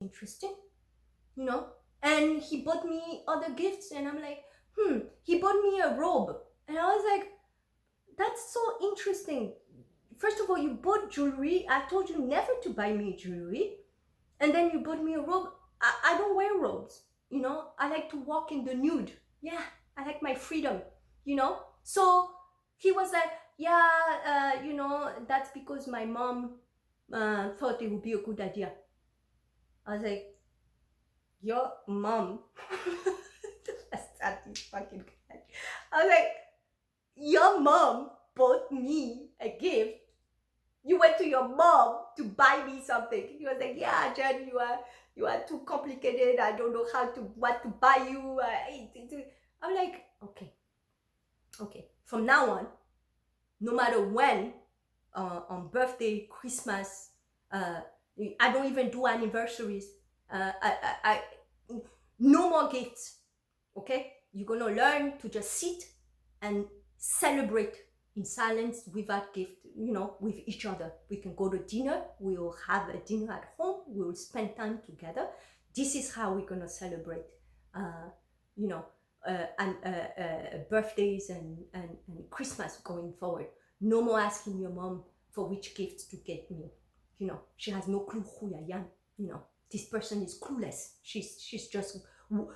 interesting, you know. And he bought me other gifts, and I'm like, he bought me a robe, and I was like, that's so interesting. First of all, you bought jewelry. I told you never to buy me jewelry, and then you bought me a robe. I don't wear robes, you know. I like to walk in the nude. Yeah, I like my freedom, you know. So he was like, yeah, that's because my mom thought it would be a good idea. I was like, your mom? That's this fucking guy. I was like, your mom bought me a gift. You went to your mom to buy me something. He was like, yeah, Jen, you are too complicated. I don't know what to buy you. I'm like, okay. From now on, no matter when, on birthday, Christmas, I don't even do anniversaries. I no more gifts. Okay, you're gonna learn to just sit and celebrate in silence without gift, with each other. We can go to dinner, we'll have a dinner at home, we'll spend time together. This is how we're gonna celebrate you know birthdays and Christmas going forward. No more asking your mom for which gifts to get me. She has no clue who I am. This person is clueless. She's just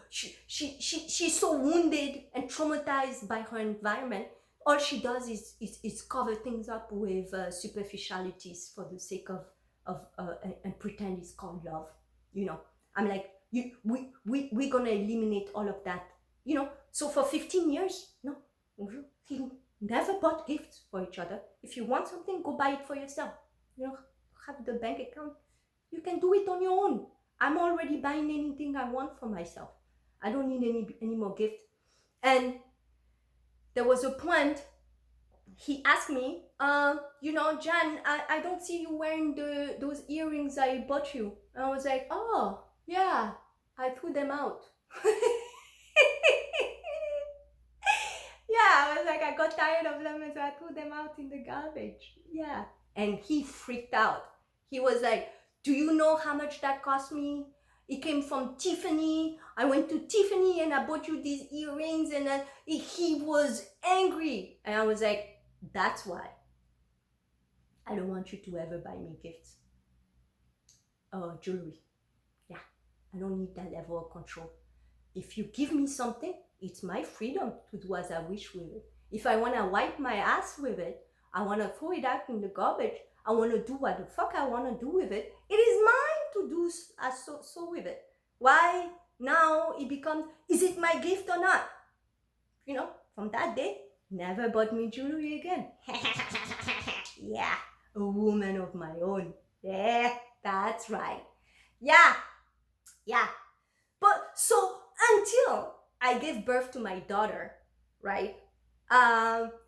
she's so wounded and traumatized by her environment. All she does is cover things up with superficialities for the sake of and pretend it's called love. I'm like, we're gonna eliminate all of that. So for 15 years, no, he never bought gifts for each other. If you want something, go buy it for yourself. Have the bank account. You can do it on your own. I'm already buying anything I want for myself. I don't need any more gifts. And there was a point he asked me, Jan, I don't see you wearing those earrings I bought you. And I was like, oh, yeah, I threw them out. Yeah, I was like, I got tired of them, and so I threw them out in the garbage. Yeah. And he freaked out. He was like, do you know how much that cost me? It came from Tiffany. I went to Tiffany and I bought you these earrings. And then he was angry. And I was like, that's why I don't want you to ever buy me gifts or jewelry. Yeah, I don't need that level of control. If you give me something, it's my freedom to do as I wish with it. If I want to wipe my ass with it, I want to throw it out in the garbage, I want to do what the fuck I want to do with it. It is mine to do so with it. Why now it becomes, is it my gift or not? From that day, never bought me jewelry again. Yeah, a woman of my own. Yeah, that's right. Yeah. But so until I gave birth to my daughter, right?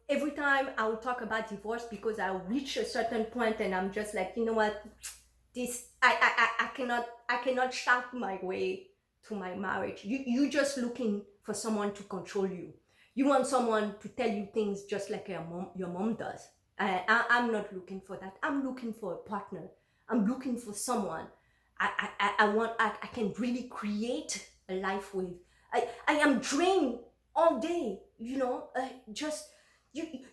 Every time I would talk about divorce, because I reach a certain point and I'm just like, you know what, this I cannot shout my way to my marriage. You just looking for someone to control you. You want someone to tell you things just like your mom does. I'm not looking for that. I'm looking for a partner. I'm looking for someone I can really create a life with. I am drained all day, just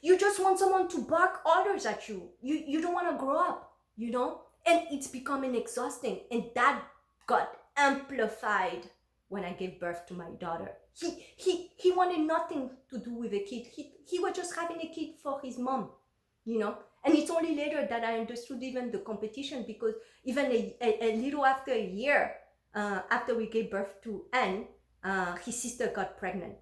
you just want someone to bark orders at you. You don't want to grow up, and it's becoming exhausting. And that got amplified when I gave birth to my daughter. He wanted nothing to do with a kid. He was just having a kid for his mom, and it's only later that I understood even the competition, because even a little after a year after we gave birth to Anne, his sister got pregnant.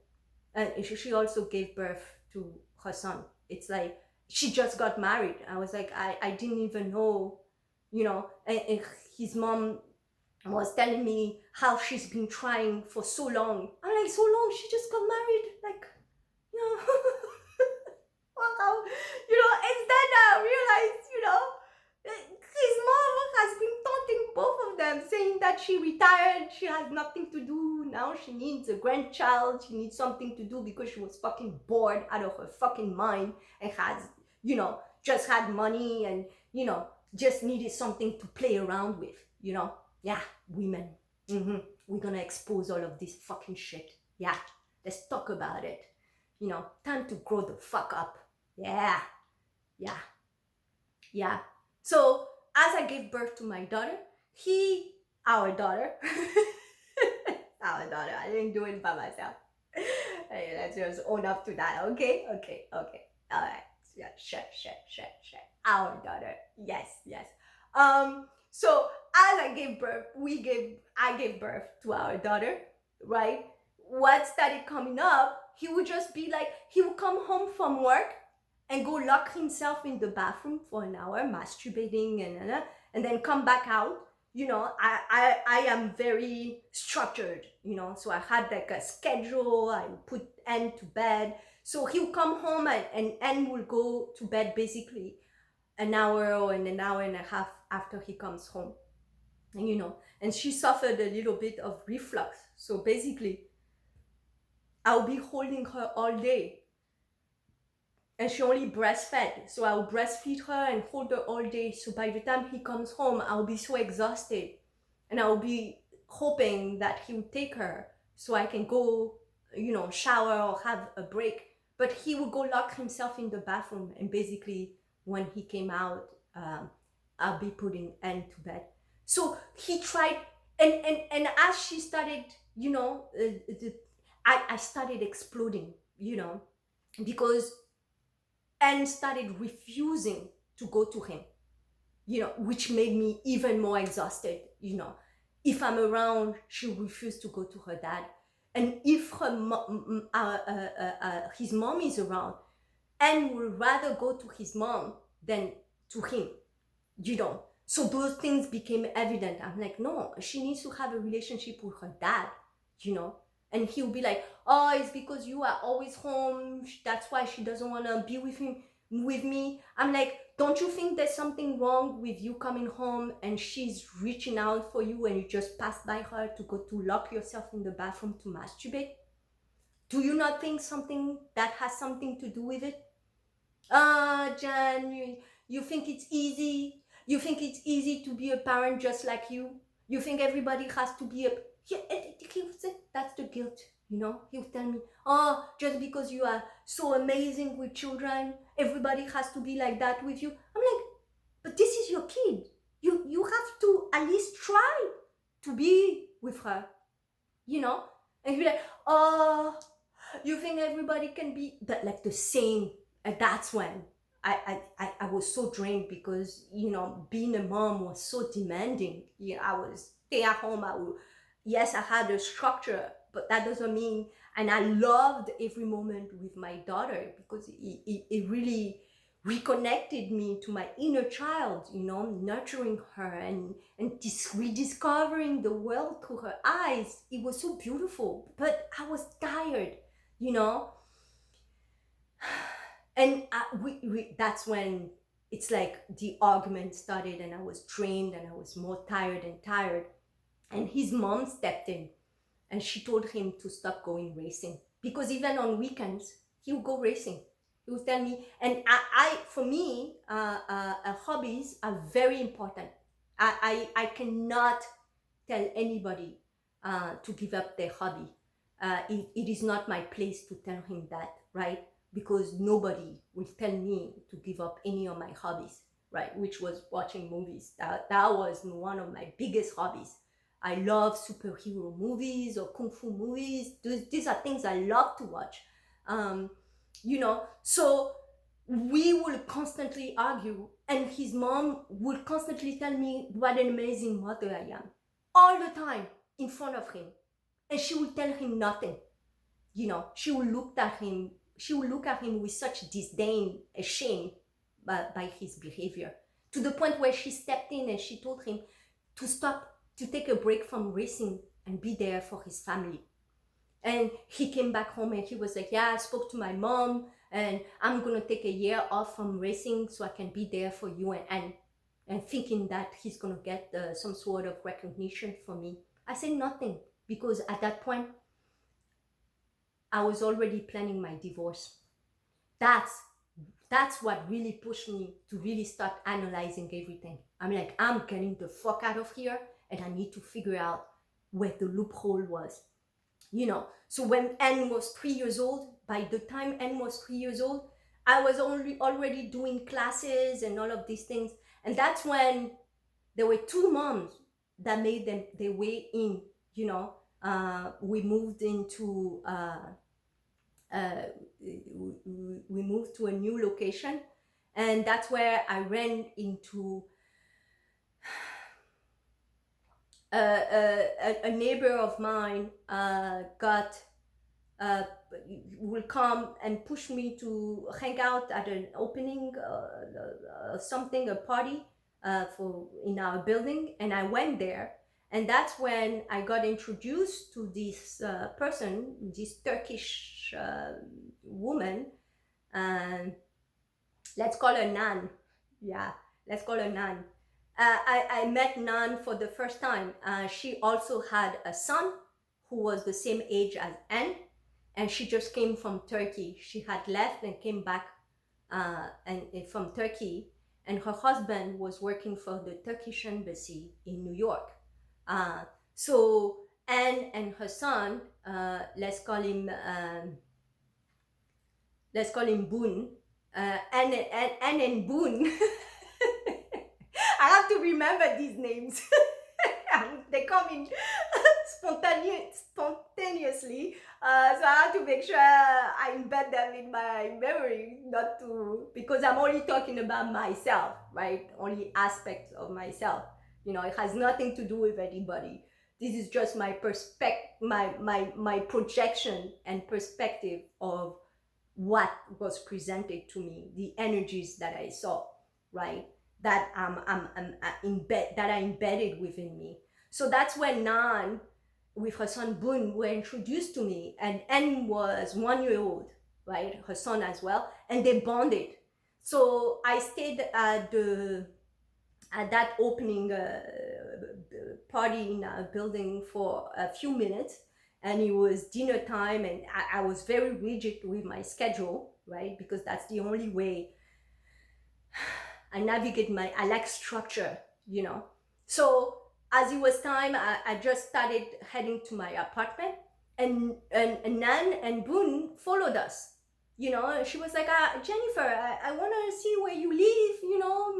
And she also gave birth to her son. It's like she just got married. I was like, I didn't even know, and his mom was telling me how she's been trying for so long. I'm like, so long? She just got married? Like, wow. And then I realized, his mom has been taunting both of them, saying that she retired, she has nothing to do, now she needs a grandchild, she needs something to do because she was fucking bored out of her fucking mind and has, just had money and, just needed something to play around with, Yeah, women. We're gonna expose all of this fucking shit. Yeah, let's talk about it. You know, time to grow the fuck up. Yeah, yeah, yeah. So as I gave birth to my daughter, our daughter, our daughter, I didn't do it by myself. Hey, let's just own up to that, okay? Okay, okay. All right. Yeah, sure. Our daughter. Yes, yes. So as I gave birth to our daughter, right? What started coming up, he would just be like, he would come home from work and go lock himself in the bathroom for an hour, masturbating and then come back out. You know, I am very structured, you know, so I had like a schedule. I would put N to bed. So he'll come home and N will go to bed basically an hour or an hour and a half after he comes home. And you know, and she suffered a little bit of reflux. So basically, I'll be holding her all day. And she only breastfed. So I'll breastfeed her and hold her all day. So by the time he comes home, I'll be so exhausted. And I'll be hoping that he would take her so I can go, you know, shower or have a break. But he would go lock himself in the bathroom. And basically, when he came out, I'll be putting N to bed. So he tried, and as she started, you know, I started exploding, you know, because and started refusing to go to him, you know, which made me even more exhausted, you know. If I'm around, she'll refuse to go to her dad. And if his mom is around, and will rather go to his mom than to him, you know. So those things became evident. I'm like, no, she needs to have a relationship with her dad, you know. And he'll be like, oh, it's because you are always home. That's why she doesn't want to be with me. I'm like, don't you think there's something wrong with you coming home and she's reaching out for you and you just pass by her to go to lock yourself in the bathroom to masturbate? Do you not think something that has something to do with it? Jan, you think it's easy? You think it's easy to be a parent just like you? You think everybody has to be a... Yeah, he would say, that's the guilt, you know? He would tell me, oh, just because you are so amazing with children, everybody has to be like that with you. I'm like, but this is your kid. You have to at least try to be with her, you know? And he'd be like, oh, you think everybody can be that, like the same? And that's when I was so drained because, you know, being a mom was so demanding. You know, I was stay at home. Yes, I had a structure, but that doesn't mean, and I loved every moment with my daughter because it really reconnected me to my inner child, you know, nurturing her and rediscovering the world through her eyes. It was so beautiful, but I was tired, you know. And that's when it's like the argument started and I was drained and I was more tired and tired. And his mom stepped in and she told him to stop going racing because even on weekends, he would go racing. He would tell me, and for me, hobbies are very important. I cannot tell anybody to give up their hobby. It is not my place to tell him that, right? Because nobody will tell me to give up any of my hobbies, right? Which was watching movies. That was one of my biggest hobbies. I love superhero movies or kung fu movies. These are things I love to watch. You know, so we will constantly argue, and his mom will constantly tell me what an amazing mother I am, all the time in front of him, and she will tell him nothing. You know, she will look at him with such disdain and shame by his behavior, to the point where she stepped in and she told him to stop, to take a break from racing and be there for his family. And he came back home and he was like, yeah, I spoke to my mom and I'm gonna take a year off from racing so I can be there for you, and thinking that he's gonna get some sort of recognition from me. I said nothing, because at that point I was already planning my divorce. That's what really pushed me to really start analyzing everything. I'm like, I'm getting the fuck out of here and I need to figure out where the loophole was, you know. So when Anne was 3 years old, by the time Anne was 3 years old, I was already doing classes and all of these things. And that's when there were two moms that made their way in, you know. We moved into, we moved to a new location. And that's where I ran into a neighbor of mine will come and push me to hang out at an opening, something, a party for in our building, and I went there, and that's when I got introduced to this person, this Turkish woman, and let's call her Nan. Yeah, let's call her Nan. I met Nan for the first time. She also had a son who was the same age as Anne, and she just came from Turkey. She had left and came back and from Turkey, and her husband was working for the Turkish embassy in New York. So Anne and her son, let's call him Boone. Anne and Boone. I have to remember these names. They come in spontaneously, so I have to make sure I embed them in my memory, not to, because I'm only talking about myself, right? Only aspects of myself. You know, it has nothing to do with anybody. This is just my my projection and perspective of what was presented to me, the energies that I saw, right? That that are embedded within me. So that's when Nan, with her son Boone, were introduced to me, and Anne was 1 year old, right? Her son as well, and they bonded. So I stayed at that opening party in our building for a few minutes, and it was dinner time, and I was very rigid with my schedule, right? Because that's the only way I navigate I like structure, you know. So as it was time, I just started heading to my apartment, and Nan and Boone followed us. You know, she was like, Jennifer, I want to see where you live, you know,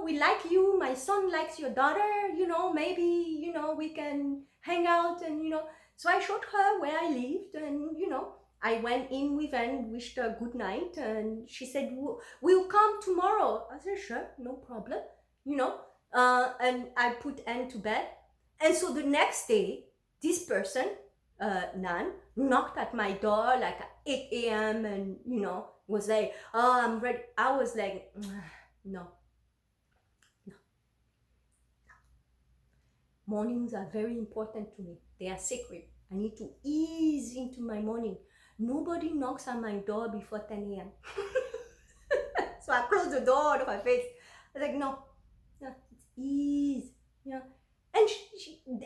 we like you, my son likes your daughter, you know, maybe, you know, we can hang out, and, you know. So I showed her where I lived, and, you know, I went in with Anne, wished her good night, and she said, we'll come tomorrow. I said, sure, no problem, you know. And I put Anne to bed. And so the next day, this person, Nan, knocked at my door like at 8 a.m. and, you know, was like, oh, I'm ready. I was like, no. Mornings are very important to me. They are sacred. I need to ease into my morning. Nobody knocks at my door before 10 a.m. So I closed the door on her face. I was like, no, it's ease, you know. And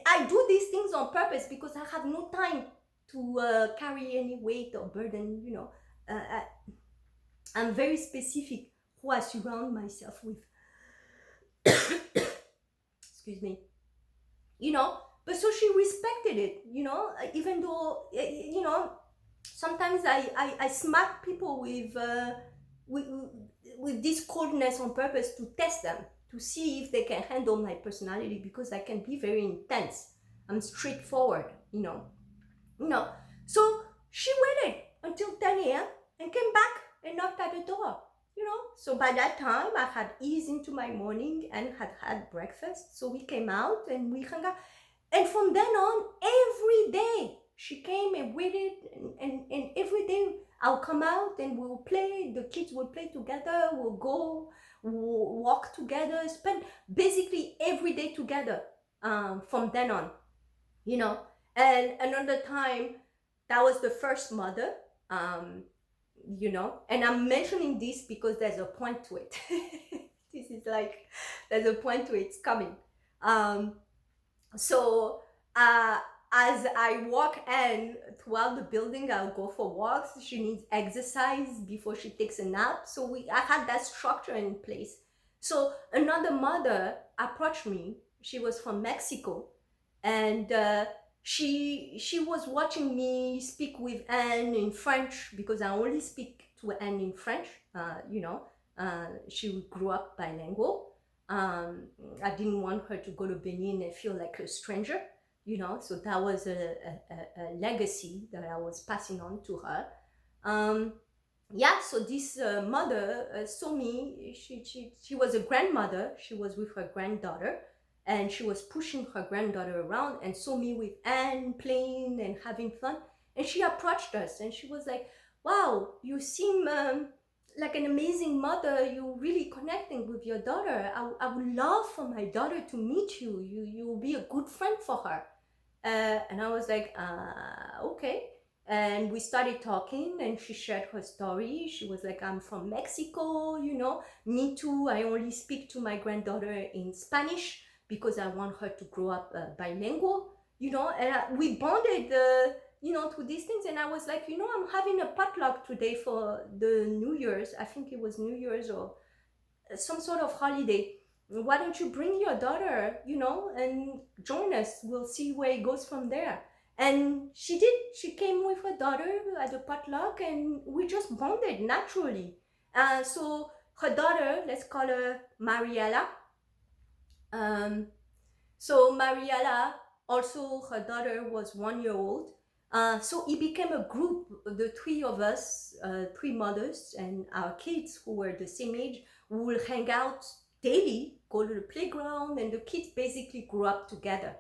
I do these things on purpose because I have no time to carry any weight or burden, you know. I'm very specific who I surround myself with. Excuse me. You know, but so she respected it, you know, even though, you know, sometimes I smack people with this coldness on purpose to test them, to see if they can handle my personality, because I can be very intense. I'm straightforward, you know. So she waited until 10 a.m. and came back and knocked at the door, you know. So by that time, I had eased into my morning and had breakfast. So we came out and we hung out. And from then on, every day, she came and waited. And every day, I'll come out and we'll play. The kids will play together. We'll go, we'll walk together, spend basically every day together from then on, you know. And another time, that was the first mother, you know. And I'm mentioning this because there's a point to it. This is like, there's a point to it. It's coming. So as I walk Anne throughout the building, I'll go for walks. She needs exercise before she takes a nap. So I had that structure in place. So another mother approached me She was from Mexico, and she was watching me speak with Anne in French, because I only speak to Anne in French. She grew up bilingual. I didn't want her to go to Benin and feel like a stranger, so that was a legacy that I was passing on to her. Yeah, so this mother saw me. She was a grandmother. She was with her granddaughter, and she was pushing her granddaughter around, and saw me with Anne playing and having fun. And she approached us, and she was like, wow, you seem like an amazing mother. You're really connecting with your daughter. I would love for my daughter to meet you. You will be a good friend for her. And I was like, okay. And we started talking, and she shared her story. She was like, I'm from Mexico, me too. I only speak to my granddaughter in Spanish because I want her to grow up bilingual, and we bonded, to these things. And I was like, I'm having a potluck today for the New Year's. I think it was New Year's or some sort of holiday. Why don't you bring your daughter, and join us? We'll see where it goes from there. And she did. She came with her daughter at the potluck, and we just bonded naturally. So her daughter, let's call her Mariella. So Mariella, also her daughter was 1 year old. So it became a group, the three of us, three mothers and our kids who were the same age. We will hang out daily, go to the playground, and the kids basically grew up together.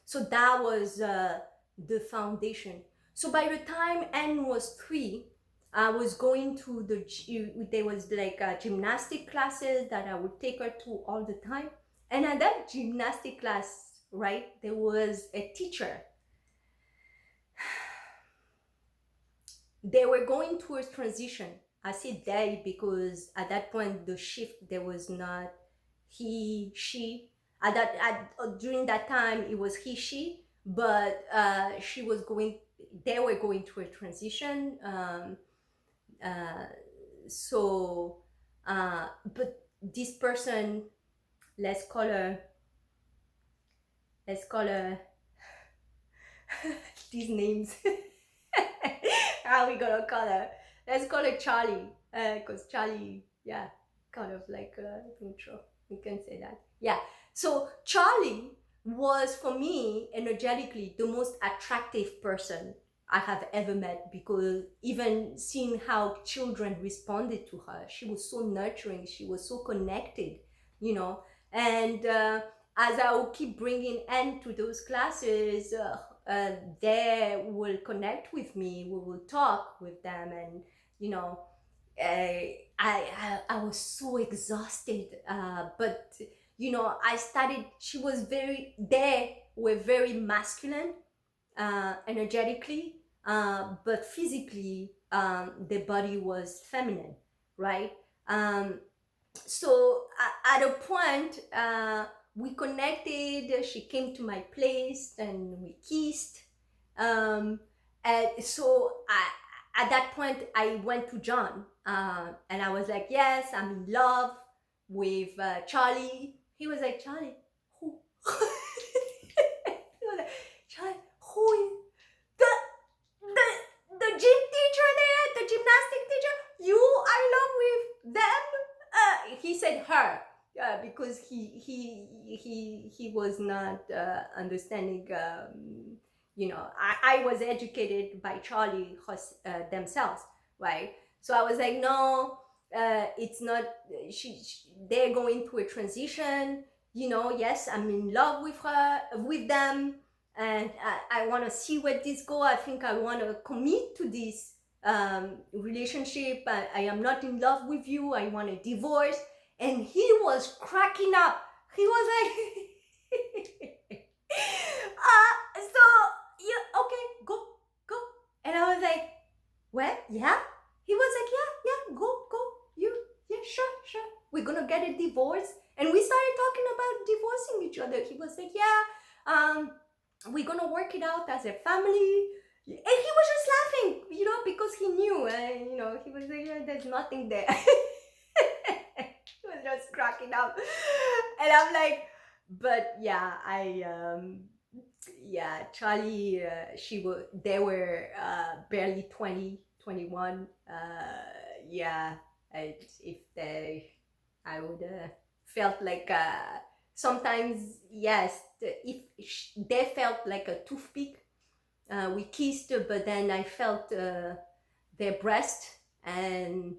So that was the foundation. So by the time Anne was 3, I was going to there was like gymnastic classes that I would take her to all the time. And at that gymnastic class, right, there was a teacher. They were going through a transition. I say they because at that point the shift, there was not he, she. During that time it was he, she, but they were going through a transition. But this person, let's call her these names. How are we gonna call her? Let's call her Charlie, because Charlie, yeah, kind of like neutral. We can say that. Yeah. So Charlie was, for me, energetically, the most attractive person I have ever met, because even seeing how children responded to her, she was so nurturing, she was so connected, and as I will keep bringing Anne to those classes, they will connect with me, we will talk with them, and I was so exhausted, but they were very masculine, energetically, but physically, their body was feminine, right? So at a point, we connected. She came to my place and we kissed. And so at that point, I went to John, and I was like, yes, I'm in love with Charlie. He was like, Charlie, who? He was like, Charlie, who is the gym teacher there, the gymnastic teacher? You are in love with them? He said her, because he was not understanding. I was educated by Charlie themselves, right? So I was like, no, it's not. They're going through a transition. Yes, I'm in love with them, and I want to see where this goes. I think I want to commit to this relationship. I am not in love with you. I want a divorce. And he was cracking up. He was like, okay, go. And I was like, well, yeah. He was like, yeah, go. Yeah, sure. We're gonna get a divorce. And we started talking about divorcing each other. He was like, yeah, we're gonna work it out as a family. And he was just laughing, because he knew, he was like, yeah, there's nothing there. He was just cracking up. And I'm like, But yeah, Charlie, they were barely 20, 21. Yeah, if they, I would felt like sometimes, yes, if they felt like a toothpick. We kissed, but then I felt their breast, and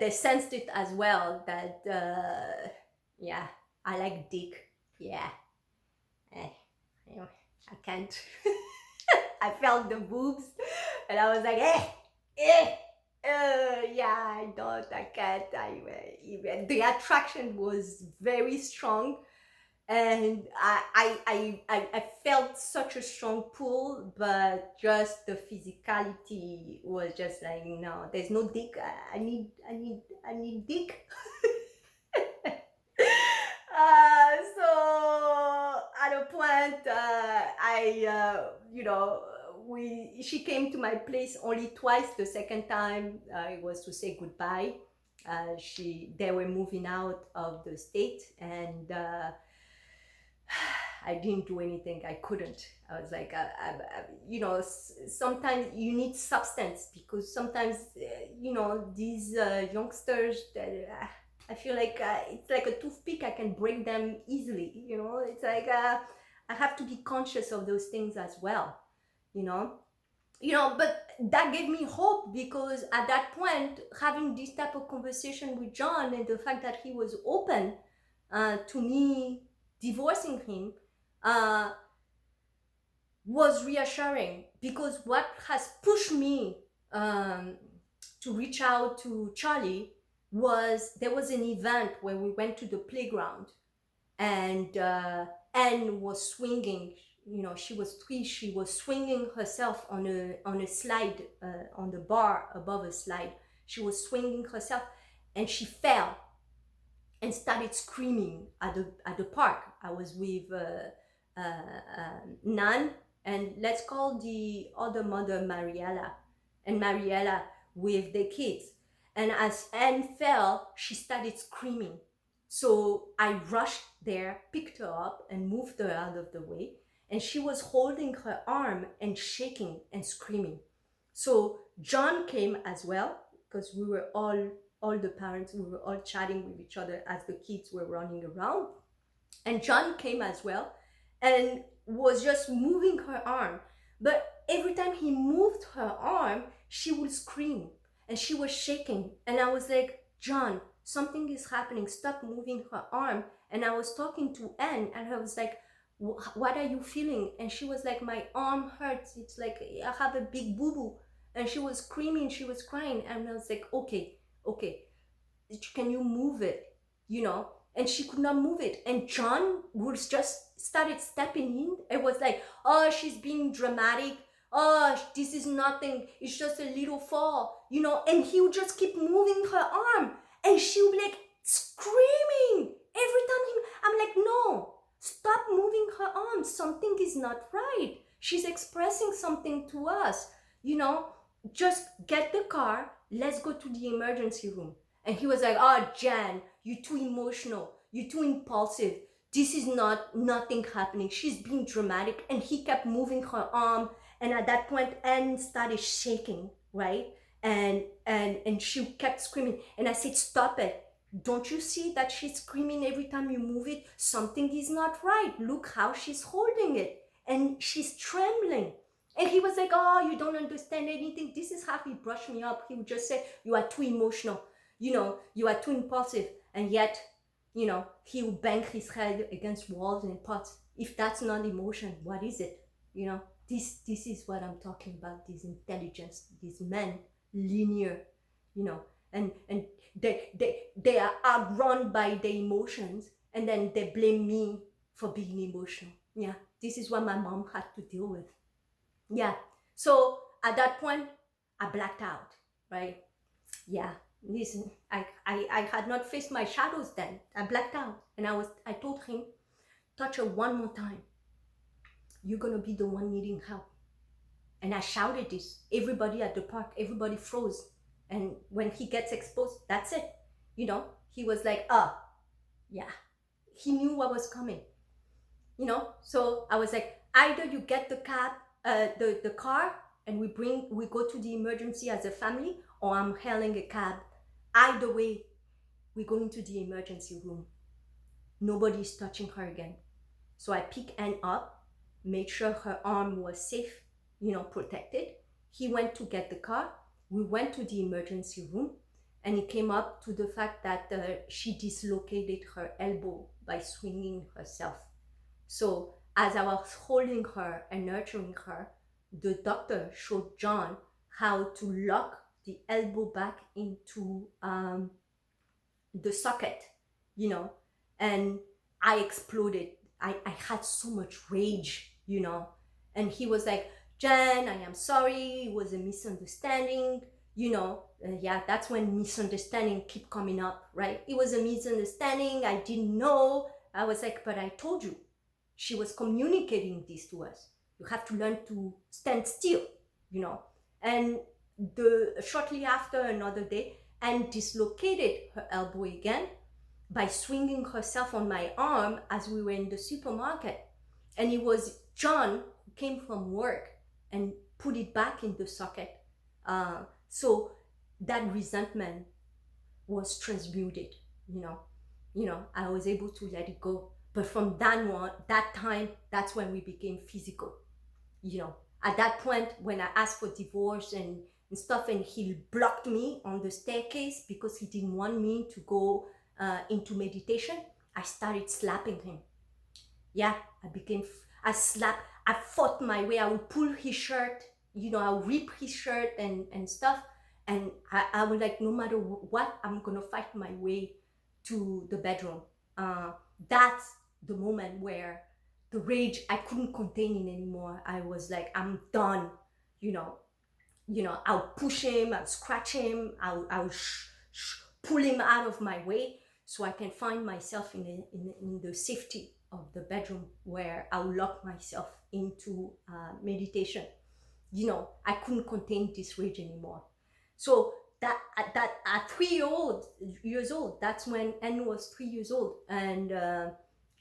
they sensed it as well that, yeah, I like dick. Yeah, eh, you know, I can't. I felt the boobs, and I was like, yeah, I can't. Even the attraction was very strong, and I felt such a strong pull, but just the physicality was just like, no, there's no dick. I need dick. So at a point, she came to my place only twice. The second time, it was to say goodbye. They were moving out of the state, and I didn't do anything. I couldn't. I was like, sometimes you need substance, because sometimes, these youngsters that I feel like it's like a toothpick. I can break them easily. It's like I have to be conscious of those things as well. You know, but that gave me hope, because at that point, having this type of conversation with John, and the fact that he was open to me divorcing him, uh, was reassuring, because what has pushed me to reach out to Charlie was, there was an event where we went to the playground, and Anne was swinging. She was 3. She was swinging herself on a slide, on the bar above a slide. She was swinging herself, and she fell and started screaming at the park. I was with Nan, and let's call the other mother Mariella, and Mariella with the kids. And as Anne fell, she started screaming. So I rushed there, picked her up, and moved her out of the way. And she was holding her arm and shaking and screaming. So John came as well, because we were all the parents, we were all chatting with each other as the kids were running around. And John came as well, and was just moving her arm. But every time he moved her arm, she would scream, and she was shaking. And I was like, John, something is happening. Stop moving her arm. And I was talking to Anne, and I was like, what are you feeling? And she was like, my arm hurts. It's like I have a big boo-boo. And she was screaming, she was crying. And I was like, okay, can you move it? And she could not move it. And John was just started stepping in. It was like, oh, she's being dramatic. Oh, this is nothing. It's just a little fall, And he would just keep moving her arm, and she would be like screaming every time. I'm like, no, stop moving her arm. Something is not right. She's expressing something to us, Just get the car. Let's go to the emergency room. And he was like, oh, Jan, you're too emotional. You're too impulsive. This is nothing happening. She's being dramatic. And he kept moving her arm. And at that point, Anne started shaking, right? And she kept screaming. And I said, stop it. Don't you see that she's screaming every time you move it? Something is not right. Look how she's holding it. And she's trembling. And he was like, oh, you don't understand anything. This is how he brushed me up. He would just say, you are too emotional. You are too impulsive. And yet, he would bang his head against walls and pots. If that's not emotion, what is it? This is what I'm talking about. This intelligence, these men, linear, and they are outrun by their emotions, and then they blame me for being emotional. Yeah, this is what my mom had to deal with. Yeah. So at that point, I blacked out, right? Yeah. Listen, I had not faced my shadows then. I blacked out, and I told him, touch her one more time, you're gonna be the one needing help. And I shouted this. Everybody at the park, everybody froze. And when he gets exposed, that's it. He was like, yeah. he knew what was coming, you know. So I was like, either you get the cab, the car, and we go to the emergency as a family, or I'm hailing a cab. Either way, we go into the emergency room. Nobody's touching her again. So I pick Anne up, made sure her arm was safe, you know, protected. He went to get the car. We went to the emergency room, and it came up to the fact that she dislocated her elbow by swinging herself. So as I was holding her and nurturing her, the doctor showed John how to lock the elbow back into the socket, you know, and I exploded. I had so much rage, you know, and he was like, Jen, I am sorry, it was a misunderstanding, you know. Yeah, that's when misunderstanding keep coming up, right? It was a misunderstanding, I didn't know. I was like, but I told you. She was communicating this to us. You have to learn to stand still, you know. And shortly after, another day, Anne dislocated her elbow again by swinging herself on my arm as we were in the supermarket. And it was John who came from work and put it back in the socket. So that resentment was transmuted, you know. I was able to let it go. But from that time, that's when we became physical, you know. At that point, when I asked for divorce and stuff, and he blocked me on the staircase because he didn't want me to go into meditation, I started slapping him. Yeah, I fought my way. I would pull his shirt, you know, I would rip his shirt and stuff. And I was like, no matter what, I'm going to fight my way to the bedroom. That's the moment where the rage, I couldn't contain it anymore. I was like, I'm done, you know. I'll push him, I'll scratch him, I'll pull him out of my way so I can find myself in the safety of the bedroom where I'll lock myself into meditation. You know, I couldn't contain this rage anymore. So at 3 years old, that's when Anne was 3 years old, and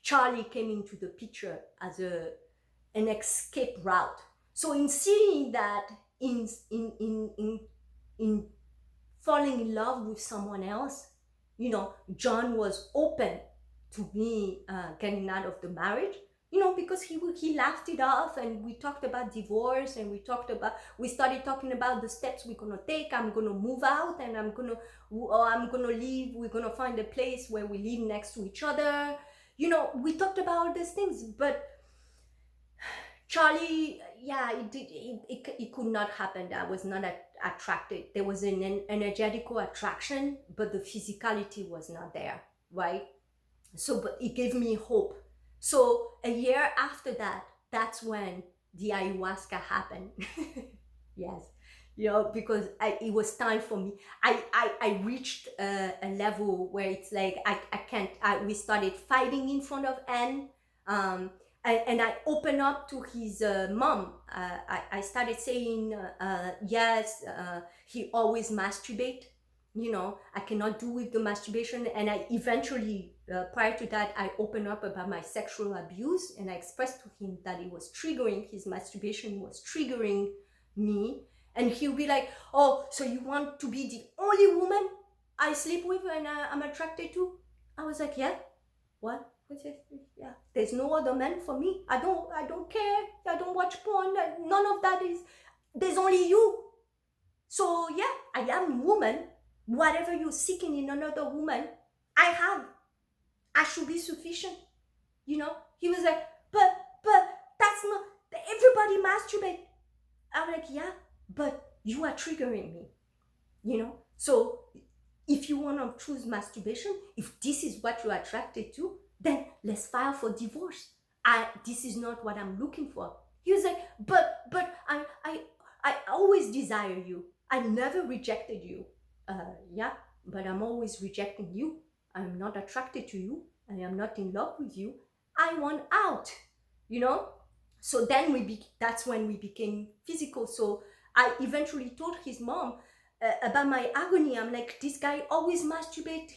Charlie came into the picture as an escape route. So in seeing that, in falling in love with someone else, you know, John was open to me getting out of the marriage, you know, because he laughed it off, and we talked about divorce, and we started talking about the steps we're gonna take. I'm gonna move out, and I'm gonna leave. We're gonna find a place where we live next to each other. You know, we talked about all these things, but Charlie, yeah, it could not happen. I was not attracted. There was an energetical attraction, but the physicality was not there, right? So, but it gave me hope. So a year after that, that's when the ayahuasca happened. Yes, you know, because it was time for me. I reached a level where it's like I can't. We started fighting in front of Anne. And I opened up to his mom. I started saying, yes, he always masturbate. You know, I cannot do with the masturbation. And I eventually, prior to that, I opened up about my sexual abuse, and I expressed to him that it was triggering, his masturbation was triggering me. And he'll be like, oh, so you want to be the only woman I sleep with and I'm attracted to? I was like, yeah, what? Yeah, there's no other man for me. I don't care. I don't watch porn. None of that is. There's only you. So yeah, I am woman. Whatever you're seeking in another woman, I have. I should be sufficient. You know. He was like, but that's not. Everybody masturbate. I'm like, yeah, but you are triggering me. You know. So if you want to choose masturbation, if this is what you're attracted to, then let's file for divorce. This is not what I'm looking for. He was like, but I always desire you. I never rejected you. Yeah, but I'm always rejecting you. I'm not attracted to you. I am not in love with you. I want out, you know? So then that's when we became physical. So I eventually told his mom about my agony. I'm like, this guy always masturbate.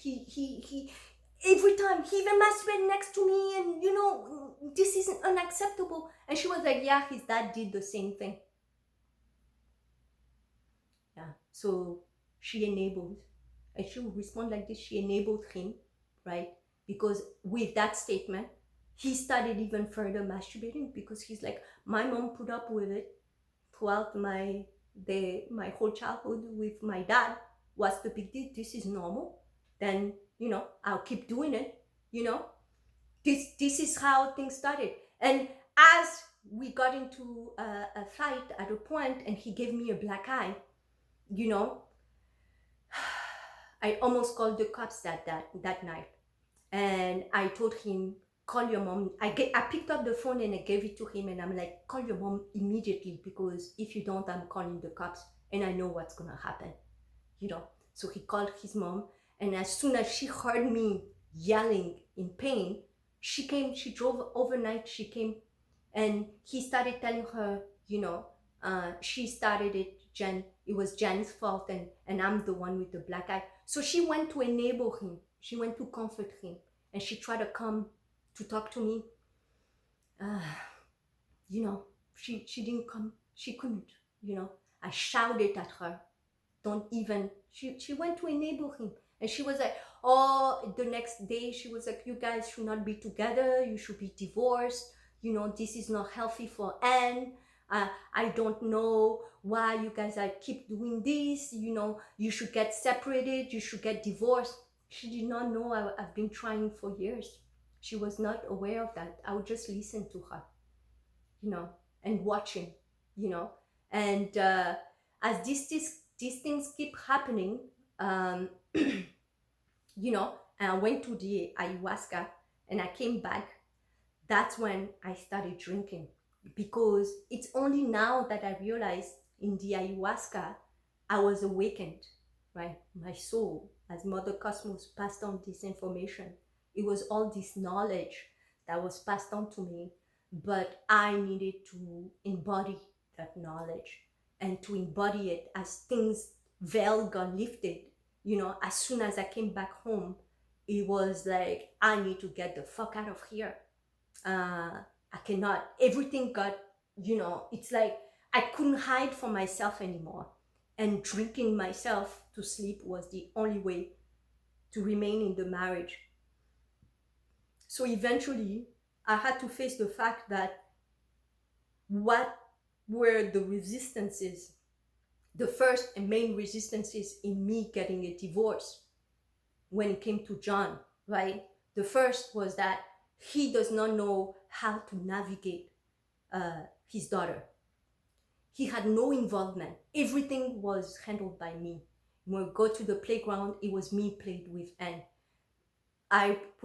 every time he even masturbated next to me, and you know, this isn't unacceptable. And she was like, yeah, his dad did the same thing. Yeah. So she enabled, and she would respond like this. She enabled him, right? Because with that statement, he started even further masturbating, because he's like, my mom put up with it throughout my whole childhood with my dad. What's the big deal? This is normal. Then, you know, I'll keep doing it. You know, this is how things started. And as we got into a fight at a point, and he gave me a black eye, you know, I almost called the cops that night. And I told him, call your mom. I picked up the phone and I gave it to him, and I'm like, call your mom immediately, because if you don't, I'm calling the cops, and I know what's gonna happen, you know. So he called his mom, and as soon as she heard me yelling in pain, she came. She drove overnight. She came, and he started telling her, you know, she started it, Jen. It was Jen's fault, and I'm the one with the black eye. So she went to enable him. She went to comfort him, and she tried to come to talk to me. You know, she didn't come. She couldn't. You know, I shouted at her. Don't even. She went to enable him, and she was like, oh, the next day she was like, you guys should not be together. You should be divorced. You know, this is not healthy for Anne. I don't know why you guys keep doing this. You know, you should get separated. You should get divorced. She did not know I've been trying for years. She was not aware of that. I would just listen to her, you know, and watching, you know. And as these things keep happening, you know, and I went to the ayahuasca and I came back. That's when I started drinking, because it's only now that I realized in the ayahuasca I was awakened, right? My soul, as Mother Cosmos passed on this information, it was all this knowledge that was passed on to me, but I needed to embody that knowledge, and to embody it as things veil got lifted. You know, as soon as I came back home, it was like, I need to get the fuck out of here. I cannot. Everything got, you know, it's like I couldn't hide from myself anymore. And drinking myself to sleep was the only way to remain in the marriage. So eventually, I had to face the fact that what were the resistances, the first and main resistances in me getting a divorce when it came to John, right? The first was that he does not know how to navigate his daughter. He had no involvement. Everything was handled by me. When we go to the playground, it was me played with, and I